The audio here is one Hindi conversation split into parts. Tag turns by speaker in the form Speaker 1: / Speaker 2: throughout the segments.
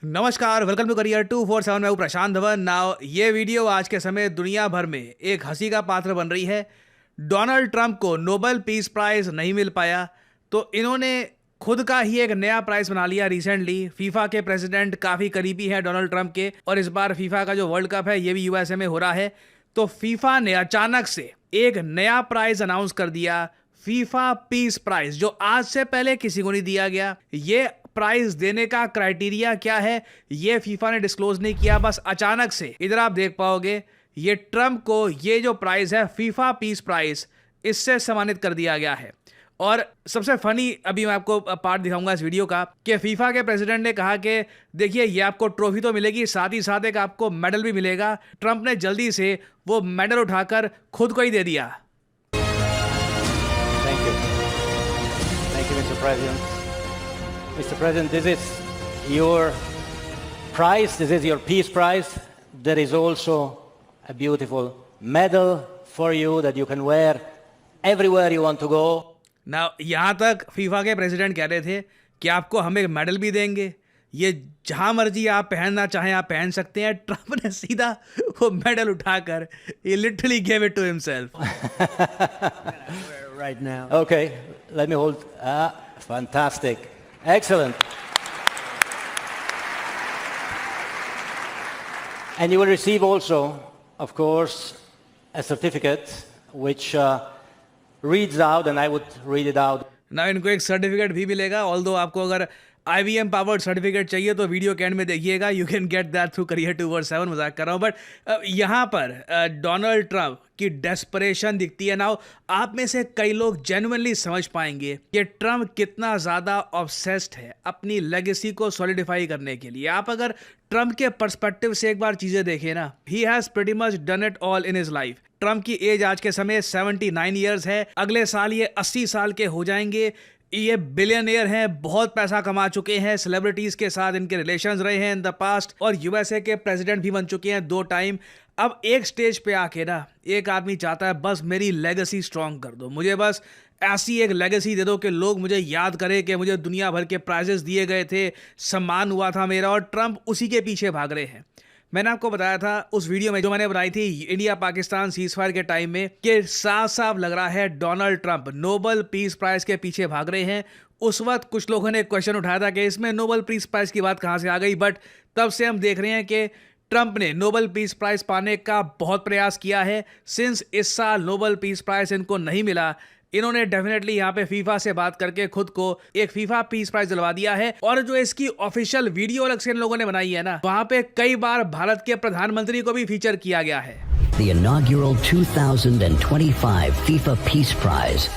Speaker 1: नमस्कार, वेलकम टू करियर 247। मैं हूं प्रशांत धवन। नाउ ये वीडियो आज के समय दुनिया भर में एक हंसी का पात्र बन रही है। डोनाल्ड ट्रंप को नोबेल पीस प्राइज नहीं मिल पाया तो इन्होंने खुद का ही एक नया प्राइज बना लिया रिसेंटली। फीफा के प्रेसिडेंट काफी करीबी है डोनाल्ड ट्रंप के, और इस बार फीफा का जो वर्ल्ड कप है ये भी यूएसए में हो रहा है। तो फीफा ने अचानक से एक नया प्राइज अनाउंस कर दिया, फीफा पीस प्राइज, जो आज से पहले किसी को नहीं दिया गया। ये प्राइज देने का क्राइटेरिया क्या है ये फीफा ने डिस्क्लोज नहीं किया, बस अचानक से इधर आप देख पाओगे ये ट्रंप को ये जो प्राइज है फीफा पीस प्राइज, इससे सम्मानित कर दिया गया है। और सबसे फनी अभी मैं आपको पार्ट दिखाऊंगा इस वीडियो का कि फीफा के प्रेसिडेंट ने कहा कि देखिए ये आपको ट्रॉफी तो मिलेगी, साथ ही साथ एक आपको मेडल भी मिलेगा। ट्रंप ने जल्दी से वो मेडल उठाकर खुद को ही दे दिया।
Speaker 2: Thank you. Thank you, Mr. President. Mr. President, this is your prize. This is your Peace Prize. There is also a beautiful medal for you that you can wear everywhere you want to go.
Speaker 1: ना यहाँ तक फीफा के प्रेसिडेंट कह रहे थे कि आपको हम एक मेडल भी देंगे, ये जहाँ मर्जी आप पहनना चाहें आप पहन सकते हैं। ट्रंप ने सीधा वो मेडल उठाकर he literally gave it to himself.
Speaker 2: Right now. Okay, let me hold. Fantastic. Excellent. And you will receive also, of course, a certificate which reads out, and I would read it out.
Speaker 1: ना इनको एक सर्टिफिकेट भी मिलेगा, ऑल्दो आपको अगर IBM पावर्ड सर्टिफिकेट चाहिए तो वीडियो के एंड में देखिएगा, you can get that through career 247। मजाक कर रहा हूँ, बट यहाँ पर डोनाल्ड ट्रंप की डेस्परेशन दिखती है। नाउ आप में से कई लोग जेन्युइनली समझ पाएंगे कि ट्रंप कितना ज़्यादा ऑब्सेस्ड है अपनी लेगेसी को सॉलिडिफाई करने के लिए। आप अगर ट्रंप के पर्सपेक्टिव से एक बार चीज़ें देखें ना, he has pretty much done it all in his life. Trump की एज आज के समय 79 ईयर्स है, अगले साल ये 80 साल के हो जाएंगे। ये बिलियनियर हैं, बहुत पैसा कमा चुके हैं, सेलिब्रिटीज के साथ इनके रिलेशंस रहे हैं इन द पास्ट, और यूएसए के प्रेसिडेंट भी बन चुके हैं 2 टाइम। अब एक स्टेज पे आके ना एक आदमी चाहता है बस मेरी लेगेसी स्ट्रांग कर दो, मुझे बस ऐसी एक लेगेसी दे दो कि लोग मुझे याद करें कि मुझे दुनिया भर के प्राइजेस दिए गए थे, सम्मान हुआ था मेरा, और ट्रंप उसी के पीछे भाग रहे हैं। मैंने आपको बताया था उस वीडियो में जो मैंने बनाई थी इंडिया पाकिस्तान सीजफायर के टाइम में कि साफ साफ लग रहा है Donald Trump Nobel peace prize के पीछे भाग रहे हैं। उस वक्त कुछ लोगों ने क्वेश्चन उठाया था कि इसमें नोबेल पीस प्राइज की बात कहाँ से आ गई, बट तब से हम देख रहे हैं कि ट्रंप ने नोबेल पीस प्राइज पाने का बहुत प्रयास किया है। सिंस इस साल नोबेल पीस प्राइज इनको नहीं मिला, इन्होंने डेफिनेटली यहाँ पे फीफा से बात करके खुद को एक फीफा पीस प्राइज दिलवा दिया है। और जो इसकी ऑफिशियल वीडियो अलग से इन लोगों ने बनाई है ना, वहाँ पे कई बार भारत के प्रधानमंत्री को भी फीचर किया गया है।
Speaker 3: The inaugural 2025 FIFA Peace Prize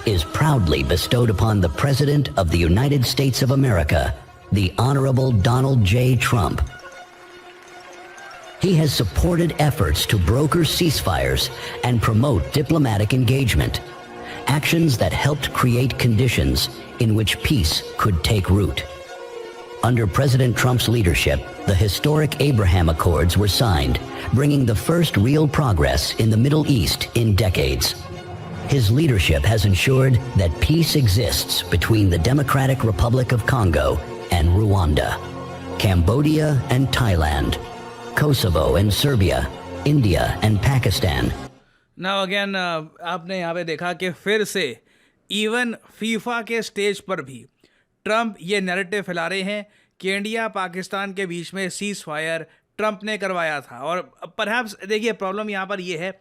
Speaker 3: is proudly bestowed upon the President of the United States of America, the Honorable Donald J. Trump. He has supported efforts to broker ceasefires and promote diplomatic engagement, actions that helped create conditions in which peace could take root. Under President Trump's leadership, the historic Abraham Accords were signed, bringing the first real progress in the Middle East in decades. His leadership has ensured that peace exists between the Democratic Republic of Congo and Rwanda, Cambodia and Thailand, Kosovo and Serbia, India and Pakistan.
Speaker 1: Now again, आपने यहाँ पे देखा कि फिर से इवन फीफा के स्टेज पर भी ट्रंप ये नैरेटिव फैला रहे हैं कि इंडिया पाकिस्तान के बीच में सीज फायर ट्रंप ने करवाया था। और परहैप्स देखिए प्रॉब्लम यहाँ पर ये है,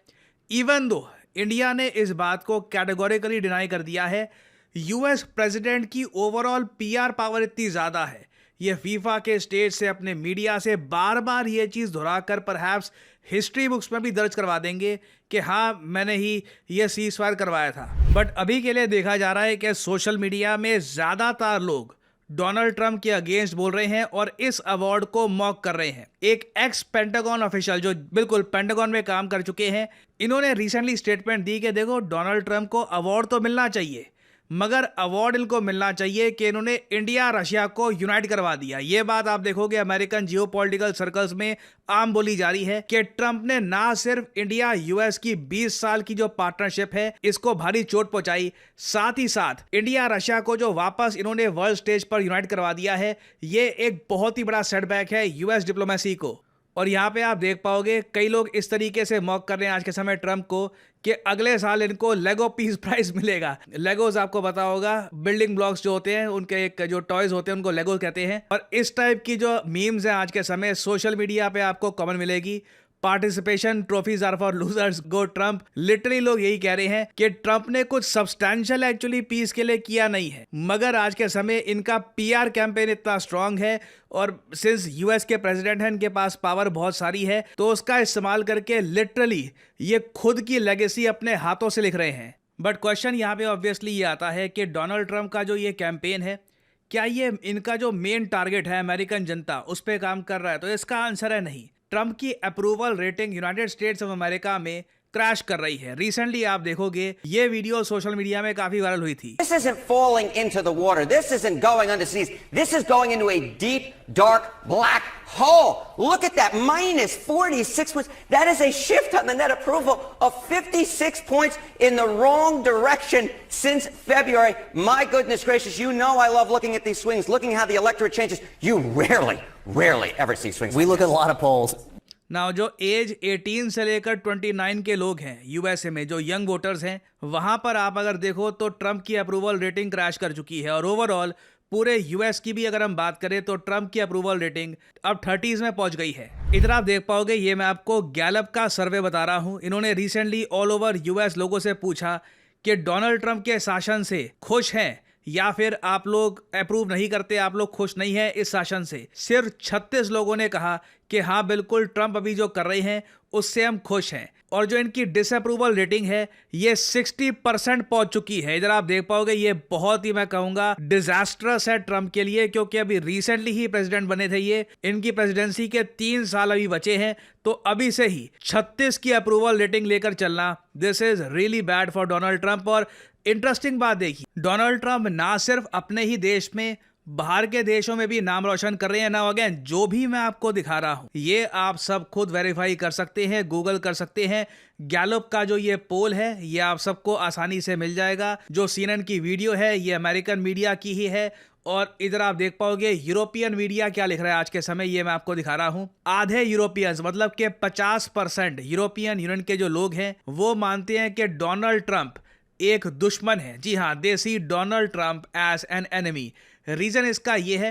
Speaker 1: इवन दो इंडिया ने इस बात को कैटेगोरिकली डिनाई कर दिया है, यूएस प्रेसिडेंट की ओवरऑल पीआर पावर इतनी ज़्यादा है, ये फीफा के स्टेज से अपने मीडिया से बार बार ये चीज़ दोहराकर परहैप्स हिस्ट्री बुक्स में भी दर्ज करवा देंगे कि हाँ मैंने ही ये सीज फायर करवाया था। बट अभी के लिए देखा जा रहा है कि सोशल मीडिया में ज़्यादातर लोग डोनाल्ड ट्रंप के अगेंस्ट बोल रहे हैं और इस अवार्ड को मॉक कर रहे हैं। एक एक्स पेंटागन ऑफिशियल जो बिल्कुल पेंटागन में काम कर चुके हैं, इन्होंने रिसेंटली स्टेटमेंट दी कि देखो डोनाल्ड ट्रंप को अवार्ड तो मिलना चाहिए, मगर अवार्ड इनको मिलना चाहिए कि इन्होंने इंडिया रशिया को यूनाइट करवा दिया। ये बात आप देखोगे अमेरिकन जियोपॉलिटिकल सर्कल्स में आम बोली जा रही है कि ट्रंप ने ना सिर्फ इंडिया यूएस की 20 साल की जो पार्टनरशिप है इसको भारी चोट पहुंचाई, साथ ही साथ इंडिया रशिया को जो वापस इन्होंने वर्ल्ड स्टेज पर यूनाइट करवा दिया है, ये एक बहुत ही बड़ा सेटबैक है यूएस डिप्लोमेसी को। और यहाँ पे आप देख पाओगे कई लोग इस तरीके से मॉक कर रहे हैं आज के समय ट्रंप को कि अगले साल इनको लेगो पीस प्राइज मिलेगा। लेगोस आपको पता होगा बिल्डिंग ब्लॉक्स जो होते हैं, उनके एक जो टॉयज होते हैं उनको लेगो कहते हैं। और इस टाइप की जो मीम्स हैं आज के समय सोशल मीडिया पे आपको कॉमन मिलेगी। Participation trophies are for losers, go Trump. Literally लोग यही कह रहे हैं कि ट्रंप ने कुछ सब्सटैंशियल एक्चुअली पीस के लिए किया नहीं है, मगर आज के समय इनका पीआर कैंपेन इतना स्ट्रांग है और सिंस यूएस के प्रेसिडेंट हैं, इनके पास पावर बहुत सारी है, तो उसका इस्तेमाल करके लिटरली ये खुद की लेगेसी अपने हाथों से लिख रहे हैं। बट क्वेश्चन यहाँ पे ऑब्वियसली ये आता है कि डोनाल्ड ट्रंप का जो ये कैंपेन है, क्या ये इनका जो मेन टारगेट है अमेरिकन जनता उस पर काम कर रहा है? तो इसका आंसर है नहीं। ट्रंप की approval rating United states of America में क्रैश कर रही है। रिसेंटली आप देखोगे ये वीडियो सोशल मीडिया में काफी वायरल हुई थी।
Speaker 4: This isn't falling into the water. This isn't going underseas. This is going into a deep, dark, black hole. Look at that, minus 46 points. That is a shift on the net approval of 56 points in the wrong direction since February. My goodness gracious, you know I love looking at these swings, looking how the electorate changes. You rarely ever see swings.
Speaker 5: We look at a lot of polls.
Speaker 1: Now जो एज 18 से लेकर 29 के लोग हैं यूएसए में, जो यंग वोटर्स हैं, वहां पर आप अगर देखो तो ट्रंप की अप्रूवल रेटिंग क्रैश कर चुकी है। और ओवरऑल पूरे यूएस की भी अगर हम बात करें तो ट्रंप की अप्रूवल रेटिंग अब 30s में पहुंच गई है। इधर आप देख पाओगे, ये मैं आपको गैलप का सर्वे बता रहा हूं। इन्होंने रिसेंटली ऑल ओवर यूएस लोगों से पूछा कि डोनाल्ड ट्रंप के शासन से खुश हैं या फिर आप लोग अप्रूव नहीं करते, आप लोग खुश नहीं हैं इस शासन से। सिर्फ 36 लोगों ने कहा कि हाँ बिल्कुल ट्रंप अभी जो कर रहे हैं उससे हम खुश हैं। और जो इनकी डिसअप्रूवल रेटिंग है ये 60% पहुंच चुकी है। इधर आप देख पाओगे ये बहुत ही, मैं कहूंगा, डिजास्ट्रस है ट्रंप के लिए, क्योंकि अभी रिसेंटली ही प्रेसिडेंट बने थे ये। इनकी प्रेसिडेंसी के 3 साल अभी बचे हैं, तो अभी से ही 36 की अप्रूवल रेटिंग लेकर चलना, this is really bad for Donald Trump. और इंटरेस्टिंग बात देखिए, डोनाल्ड ट्रंप ना सिर्फ अपने ही देश में, बाहर के देशों में भी नाम रोशन कर रहे हैं। ना अगेन जो भी मैं आपको दिखा रहा हूं ये आप सब खुद वेरीफाई कर सकते हैं, गूगल कर सकते हैं। गैलप का जो ये पोल है ये आप सबको आसानी से मिल जाएगा। जो CNN की वीडियो है ये अमेरिकन मीडिया की ही है। और इधर आप देख पाओगे यूरोपियन मीडिया क्या लिख रहा है आज के समय, ये मैं आपको दिखा रहा हूं। आधे यूरोपियंस, मतलब कि 50% यूरोपियन यूनियन के जो लोग हैं वो मानते हैं कि डोनाल्ड ट्रंप एक दुश्मन है। जी हाँ, they see Donald Trump as an enemy. Reason इसका ये है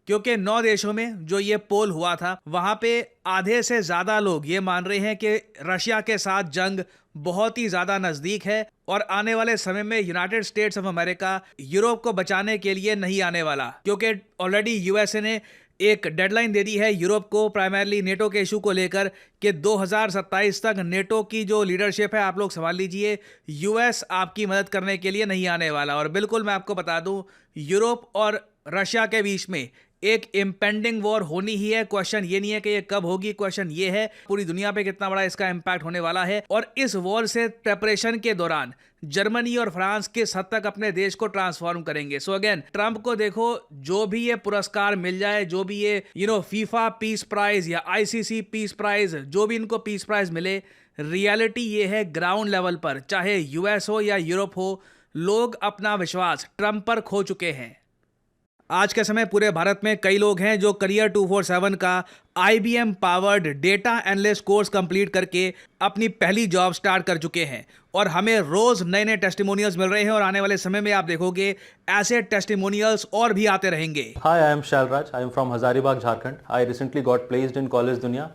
Speaker 1: क्योंकि 9 देशों में जो ये पोल हुआ था वहां पे आधे से ज्यादा लोग ये मान रहे हैं कि रशिया के साथ जंग बहुत ही ज्यादा नजदीक है और आने वाले समय में United states of America Europe को बचाने के लिए नहीं आने वाला, क्योंकि ऑलरेडी यूएसए ने एक डेडलाइन दे दी है यूरोप को, प्राइमरली नेटो के इशू को लेकर, कि 2027 तक नेटो की जो लीडरशिप है आप लोग संभाल लीजिए, यूएस आपकी मदद करने के लिए नहीं आने वाला। और बिल्कुल मैं आपको बता दूं, यूरोप और रशिया के बीच में एक इम्पेंडिंग वॉर होनी ही है। क्वेश्चन ये नहीं है कि ये कब होगी, क्वेश्चन ये है पूरी दुनिया पे कितना बड़ा इसका इम्पैक्ट होने वाला है। और इस वॉर से प्रेपरेशन के दौरान जर्मनी और फ्रांस किस हद तक अपने देश को ट्रांसफॉर्म करेंगे। सो अगेन ट्रंप को देखो, जो भी ये पुरस्कार मिल जाए, जो भी ये फीफा पीस प्राइज या ICC पीस प्राइज, जो भी इनको पीस प्राइज मिले, रियलिटी ये है ग्राउंड लेवल पर, चाहे यूएस हो या यूरोप हो, लोग अपना विश्वास ट्रंप पर खो चुके हैं। आज के समय पूरे भारत में कई लोग हैं जो करियर 247 का IBM powered data analyst course complete करके अपनी पहली जॉब स्टार्ट कर चुके हैं और हमें रोज नए नए टेस्टिमोनियल्स मिल रहे हैं और आने वाले समय में आप देखोगे ऐसे टेस्टिमोनियल्स और भी आते रहेंगे।
Speaker 6: Hi, I am Shailraj. I am from Hazaribagh, Jharkhand. I recently got placed in College Dunia.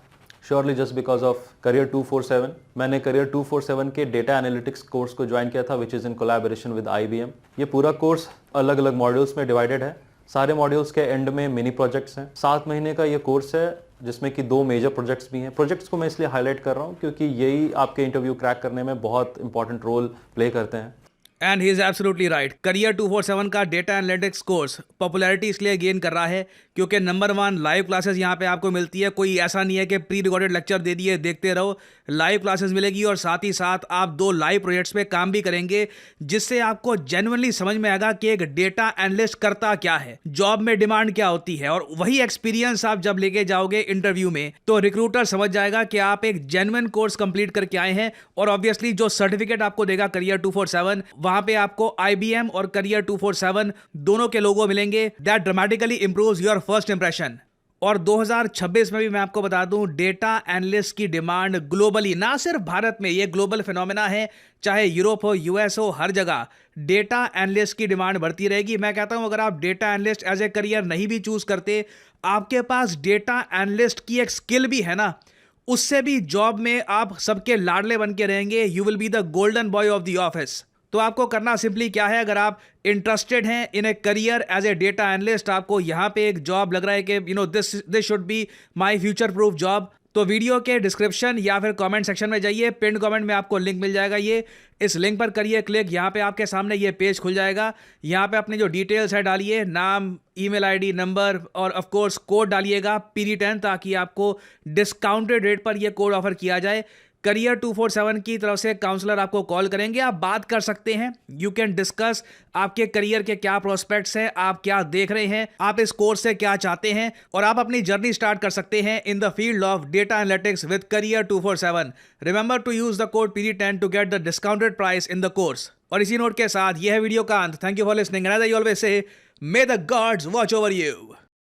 Speaker 6: Surely just because of Career 247. मैंने Career 247 के डेटा एनालिटिक्स कोर्स को ज्वाइन किया था, which is in collaboration with IBM. ये पूरा कोर्स अलग अलग मॉड्यूल्स में डिवाइडेड है। सारे मॉड्यूल्स के एंड में मिनी प्रोजेक्ट्स हैं। 7 महीने का ये कोर्स है जिसमें कि 2 मेजर प्रोजेक्ट्स भी हैं। प्रोजेक्ट्स को मैं इसलिए हाईलाइट कर रहा हूँ क्योंकि यही आपके इंटरव्यू क्रैक करने में बहुत इंपॉर्टेंट रोल प्ले करते हैं।
Speaker 1: And he is absolutely right. Career 247 का डेटा एनालिटिक्स कोर्स पॉपुलैरिटी इसलिए गेन कर रहा है क्योंकि नंबर 1 लाइव क्लासेस यहाँ पे आपको मिलती है। कोई ऐसा नहीं है कि प्री रिकॉर्डेड लेक्चर दे दिए देखते रहो, लाइव क्लासेस मिलेगी और साथ ही साथ आप 2 लाइव प्रोजेक्ट्स पे काम भी करेंगे जिससे आपको जेन्युइनली समझ में आएगा कि एक डेटा एनालिस्ट करता क्या है, जॉब में डिमांड क्या होती है, और वही एक्सपीरियंस आप जब लेके जाओगे इंटरव्यू में तो रिक्रूटर समझ जाएगा कि आप एक जेन्युइन कोर्स कंप्लीट करके आए हैं। और ऑब्वियसली जो सर्टिफिकेट आपको देगा करियर 247, वहां पे आपको IBM और करियर 247 दोनों के लोगो मिलेंगे। That dramatically improves your first impression. और 2026 में भी मैं आपको बता दूं, डेटा एनालिस्ट की डिमांड ग्लोबली, ना सिर्फ भारत में, ये ग्लोबल फिनोमेना है, चाहे यूरोप हो, US हो, हर जगह डेटा एनालिस्ट की डिमांड बढ़ती रहेगी। मैं कहता हूं अगर आप data analyst as a career नहीं भी चूज करते, आपके पास डेटा एनालिस्ट की एक स्किल भी है ना, उससे भी जॉब में आप सबके लाडले बन के रहेंगे। You will be the golden boy of the office. तो आपको करना सिंपली क्या है, अगर आप इंटरेस्टेड हैं in a career as a data analyst, आपको यहाँ पे एक जॉब लग रहा है कि this should be my future proof job, तो वीडियो के डिस्क्रिप्शन या फिर कमेंट सेक्शन में जाइए, पिन कमेंट में आपको लिंक मिल जाएगा। ये इस लिंक पर करिए क्लिक, यहाँ पे आपके सामने ये पेज खुल जाएगा। यहाँ पे अपनी जो डिटेल्स है डालिए, नाम, ईमेल आईडी, नंबर और ऑफ कोर्स कोड डालिएगा PD10, ताकि आपको डिस्काउंटेड रेट पर ये कोड ऑफर किया जाए। करियर 247 की तरफ से काउंसलर आपको कॉल करेंगे, आप बात कर सकते हैं। यू कैन डिस्कस आपके करियर के क्या प्रोस्पेक्ट्स हैं, आप क्या देख रहे हैं, आप इस कोर्स से क्या चाहते हैं, और आप अपनी जर्नी स्टार्ट कर सकते हैं in the field of data analytics with career 247। Remember to use the code PD10 to get the discounted price in the course. और इसी नोट के साथ यह है वीडियो का अंत। Thank you for listening and as I always say, may the gods watch over you.